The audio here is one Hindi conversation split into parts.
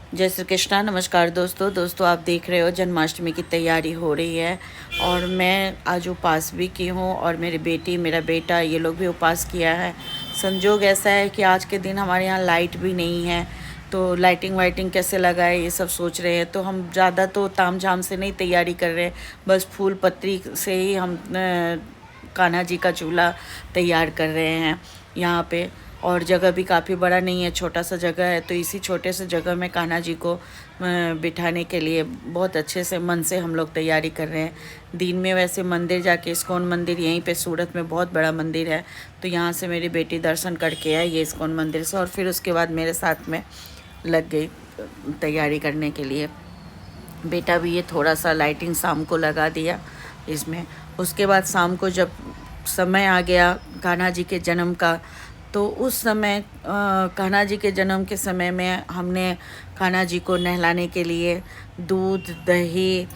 जय श्री कृष्णा। नमस्कार दोस्तों आप देख रहे हो जन्माष्टमी की तैयारी हो रही है और मैं आज उपवास भी की हूँ और मेरी बेटी मेरा बेटा ये लोग भी उपवास किया है। संजोग ऐसा है कि आज के दिन हमारे यहाँ लाइट भी नहीं है, तो लाइटिंग वाइटिंग कैसे लगाए ये सब सोच रहे हैं। तो हम ज़्यादा तो ताम झाम से नहीं तैयारी कर रहे हैं, बस फूल पत्ती से ही हम कान्हा जी का चूल्हा तैयार कर रहे हैं यहाँ पे। और जगह भी काफ़ी बड़ा नहीं है, छोटा सा जगह है, तो इसी छोटे से जगह में कान्हा जी को बिठाने के लिए बहुत अच्छे से मन से हम लोग तैयारी कर रहे हैं। दिन में वैसे मंदिर जाके, इस्कॉन मंदिर यहीं पे सूरत में बहुत बड़ा मंदिर है, तो यहाँ से मेरी बेटी दर्शन करके आई ये इस्कॉन मंदिर से, और फिर उसके बाद मेरे साथ में लग गई तैयारी करने के लिए। बेटा भी ये थोड़ा सा लाइटिंग शाम को लगा दिया इसमें। उसके बाद शाम को जब समय आ गया कान्हा जी के जन्म का, तो उस समय कान्हा जी के जन्म के समय में हमने कान्हा जी को नहलाने के लिए दूध, दही,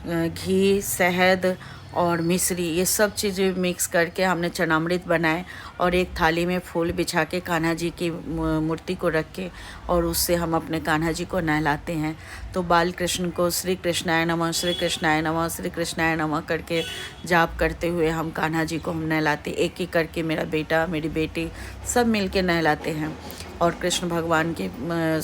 घी, शहद और मिश्री ये सब चीज़ें मिक्स करके हमने चनामृत बनाए और एक थाली में फूल बिछा के कान्हा जी की मूर्ति को रख के और उससे हम अपने कान्हा जी को नहलाते हैं। तो बाल कृष्ण को श्री कृष्णाय नमः, श्री कृष्णाय नमः, श्री कृष्णाय नमः करके जाप करते हुए हम कान्हा जी को हम नहलाते, एक एक करके मेरा बेटा मेरी बेटी सब मिल के नहलाते हैं और कृष्ण भगवान की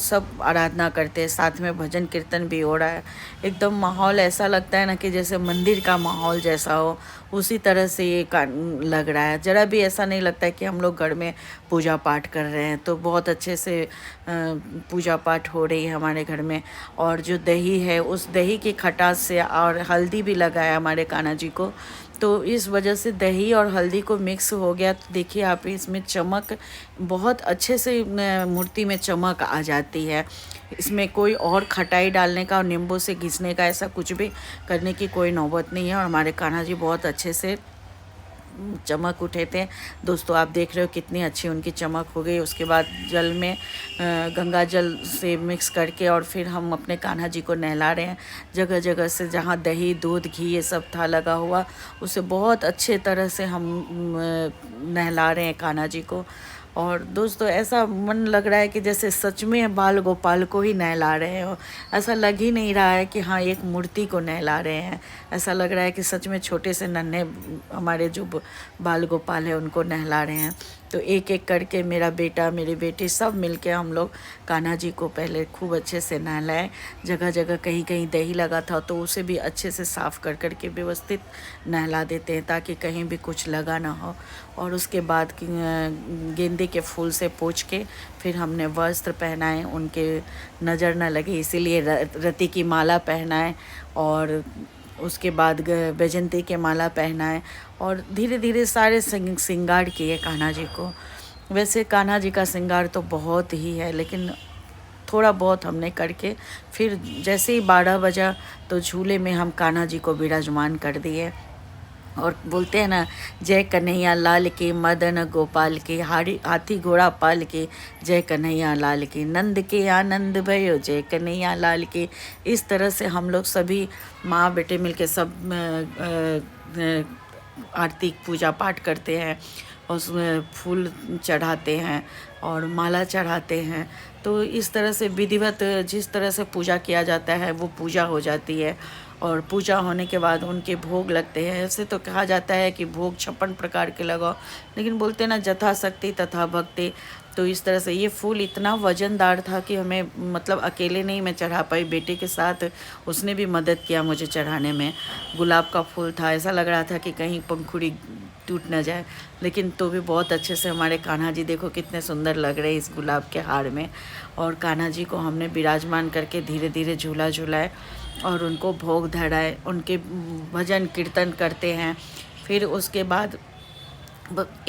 सब आराधना करते हैं। साथ में भजन कीर्तन भी हो रहा है। एकदम माहौल ऐसा लगता है ना कि जैसे मंदिर का माहौल जैसा हो, उसी तरह से ये लग रहा है। ज़रा भी ऐसा नहीं लगता है कि हम लोग घर में पूजा पाठ कर रहे हैं। तो बहुत अच्छे से पूजा पाठ हो रही है हमारे घर में। और जो दही है उस दही की खटास से, और हल्दी भी लगाया हमारे कान्हा जी को, तो इस वजह से दही और हल्दी को मिक्स हो गया। तो देखिए आप इसमें चमक बहुत अच्छे से मूर्ति में चमक आ जाती है। इसमें कोई और खटाई डालने का और नींबू से घिसने का ऐसा कुछ भी करने की कोई नौबत नहीं है। और हमारे कान्हा जी बहुत अच्छे से चमक उठे थे। दोस्तों आप देख रहे हो कितनी अच्छी उनकी चमक हो गई। उसके बाद जल में गंगा जल से मिक्स करके और फिर हम अपने कान्हा जी को नहला रहे हैं। जगह जगह से जहाँ दही, दूध, घी ये सब था लगा हुआ, उसे बहुत अच्छे तरह से हम नहला रहे हैं कान्हा जी को। और दोस्तों ऐसा मन लग रहा है कि जैसे सच में बाल गोपाल को ही नहला रहे हो। ऐसा लग ही नहीं रहा है कि हाँ एक मूर्ति को नहला रहे हैं। ऐसा लग रहा है कि सच में छोटे से नन्हे हमारे जो बाल गोपाल है उनको नहला रहे हैं। तो एक एक करके मेरा बेटा मेरी बेटी सब मिलके हम लोग कान्हा जी को पहले खूब अच्छे से नहलाए। जगह जगह कहीं कहीं दही लगा था तो उसे भी अच्छे से साफ़ कर करके व्यवस्थित नहला देते हैं ताकि कहीं भी कुछ लगा ना हो। और उसके बाद गेंदे के फूल से पोंछ के फिर हमने वस्त्र पहनाए, उनके नज़र न लगे इसीलिए रति की माला पहनाए, और उसके बाद बैजंती के माला पहनाए और धीरे धीरे सारे श्रृंगार किए कान्हा जी को। वैसे कान्हा जी का श्रृंगार तो बहुत ही है, लेकिन थोड़ा बहुत हमने करके फिर जैसे ही 12 बजा तो झूले में हम कान्हा जी को विराजमान कर दिए। और बोलते हैं ना, जय कन्हैया लाल के, मदन गोपाल के, हाथी घोड़ा पाल के, जय कन्हैया लाल के, नंद के आनंद भयो, जय कन्हैया लाल के। इस तरह से हम लोग सभी माँ बेटे मिलके सब आरती पूजा पाठ करते हैं, उसमें फूल चढ़ाते हैं और माला चढ़ाते हैं। तो इस तरह से विधिवत जिस तरह से पूजा किया जाता है वो पूजा हो जाती है। और पूजा होने के बाद उनके भोग लगते हैं। ऐसे तो कहा जाता है कि भोग 56 प्रकार के लगाओ, लेकिन बोलते ना जथा शक्ति तथा भक्ति। तो इस तरह से ये फूल इतना वज़नदार था कि हमें मतलब अकेले नहीं मैं चढ़ा पाई, बेटे के साथ उसने भी मदद किया मुझे चढ़ाने में। गुलाब का फूल था, ऐसा लग रहा था कि कहीं पंखुड़ी टूट ना जाए, लेकिन तो भी बहुत अच्छे से हमारे कान्हा जी देखो कितने सुंदर लग रहे हैं इस गुलाब के हार में। और कान्हा जी को हमने विराजमान करके धीरे धीरे झूला झुलाए और उनको भोग धराए, उनके भजन कीर्तन करते हैं। फिर उसके बाद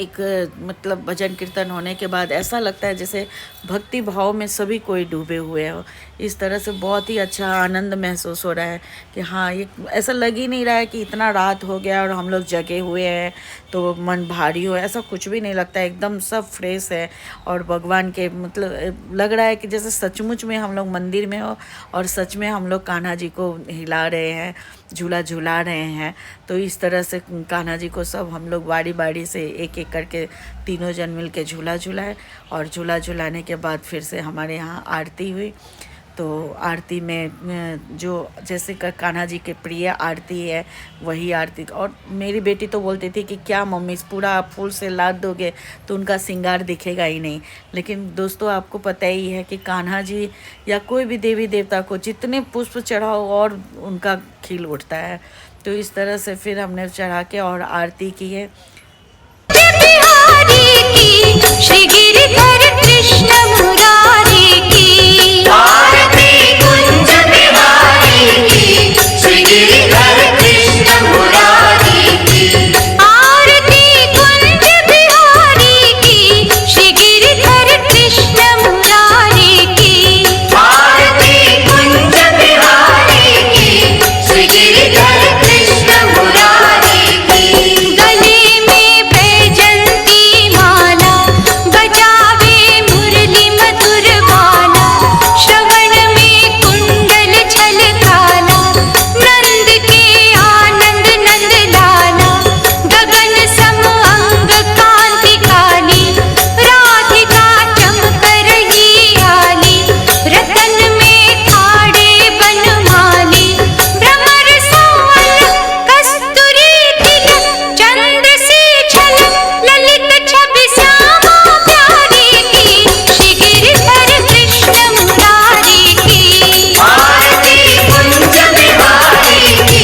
एक मतलब भजन कीर्तन होने के बाद ऐसा लगता है जैसे भक्ति भाव में सभी कोई डूबे हुए हो। इस तरह से बहुत ही अच्छा आनंद महसूस हो रहा है कि हाँ ये ऐसा लग ही नहीं रहा है कि इतना रात हो गया और हम लोग जगे हुए हैं तो मन भारी हो, ऐसा कुछ भी नहीं लगता है। एकदम सब फ्रेश है और भगवान के मतलब लग रहा है कि जैसे सचमुच में हम लोग मंदिर में हो और सच में हम लोग कान्हा जी को हिला रहे हैं, झूला झूला रहे हैं। तो इस तरह से कान्हा जी को सब हम लोग बारी बारी से एक एक करके तीनों जन मिल के झूला झूलाए और झूला झुलाने के बाद फिर से हमारे यहाँ आरती हुई। तो आरती में जो जैसे कान्हा जी के प्रिय आरती है वही आरती। और मेरी बेटी तो बोलती थी कि क्या मम्मी पूरा आप फूल से लाद दोगे तो उनका श्रृंगार दिखेगा ही नहीं। लेकिन दोस्तों आपको पता ही है कि कान्हा जी या कोई भी देवी देवता को जितने पुष्प चढ़ाओ और उनका खिल उठता है। तो इस तरह से फिर हमने चढ़ा के और आरती की है। श्री गिरिधर कृष्ण मुरारी की आरती कुंज बिहारी की, श्री गिरिधर कृष्ण मुरारी की आरती कुंज बिहारी की, श्री गिरिधर कृष्ण मुरारी की आरती कुंज बिहारी की, श्री गिरिधर कृष्ण मुरारी की। गले में बैजंती माला, बजावे मुरली मधुर बाला, श्रवण में कुंडल छलकाला, नंद के आनंद नंद लाला, गगन सम अंग कांति काली, राधिका चमक रही आली, रतन में खाड़े बनमाली, भ्रमर सोल कस्तूरी तिलक, चंद से झलक ललित छवि श्यामा प्यारी की, श्री गिरिधर कृष्ण मुरारी की आरती कुंज बिहारी की,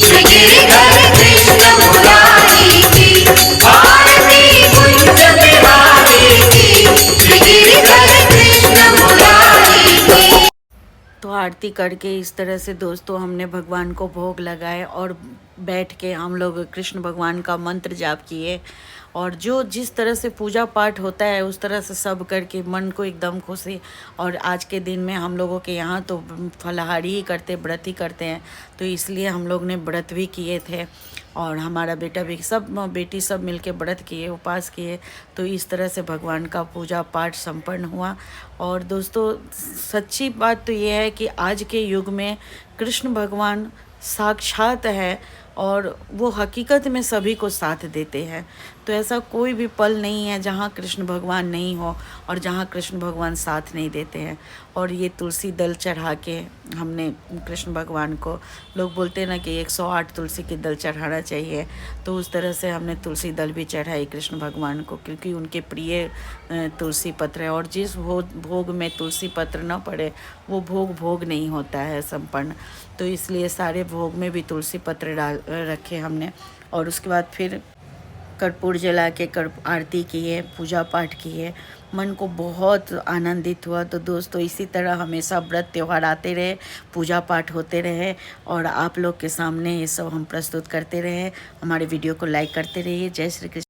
श्री गिरिधर कृष्ण मुरारी की आरती कुंज बिहारी की, श्री गिरिधर कृष्ण मुरारी की। तो आरती करके इस तरह से दोस्तों हमने भगवान को भोग लगाए और बैठ के हम लोग कृष्ण भगवान का मंत्र जाप किए। और जो जिस तरह से पूजा पाठ होता है उस तरह से सब करके मन को एकदम खुशी। और आज के दिन में हम लोगों के यहाँ तो फलाहारी ही करते, व्रत ही करते हैं, तो इसलिए हम लोग ने व्रत भी किए थे। और हमारा बेटा भी, सब बेटी सब मिलके व्रत किए, उपास किए। तो इस तरह से भगवान का पूजा पाठ संपन्न हुआ। और दोस्तों सच्ची बात तो ये है कि आज के युग में कृष्ण भगवान साक्षात है और वो हकीकत में सभी को साथ देते हैं। तो ऐसा कोई भी पल नहीं है जहाँ कृष्ण भगवान नहीं हो और जहाँ कृष्ण भगवान साथ नहीं देते हैं। और ये तुलसी दल चढ़ा के हमने कृष्ण भगवान को, लोग बोलते हैं ना कि 108 तुलसी के दल चढ़ाना चाहिए, तो उस तरह से हमने तुलसी दल भी चढ़ाई कृष्ण भगवान को, क्योंकि उनके प्रिय तुलसी पत्र है। और जिस भोग में तुलसी पत्र न पड़े वो भोग नहीं होता है संपन्न। तो इसलिए सारे भोग में भी तुलसी पत्र डाल रखे हमने। और उसके बाद फिर कर्पूर जला के आरती की है, पूजा पाठ की है, मन को बहुत आनंदित हुआ। तो दोस्तों इसी तरह हमेशा व्रत त्यौहार आते रहे, पूजा पाठ होते रहे और आप लोग के सामने ये सब हम प्रस्तुत करते रहे। हमारे वीडियो को लाइक करते रहिए। जय श्री कृष्ण।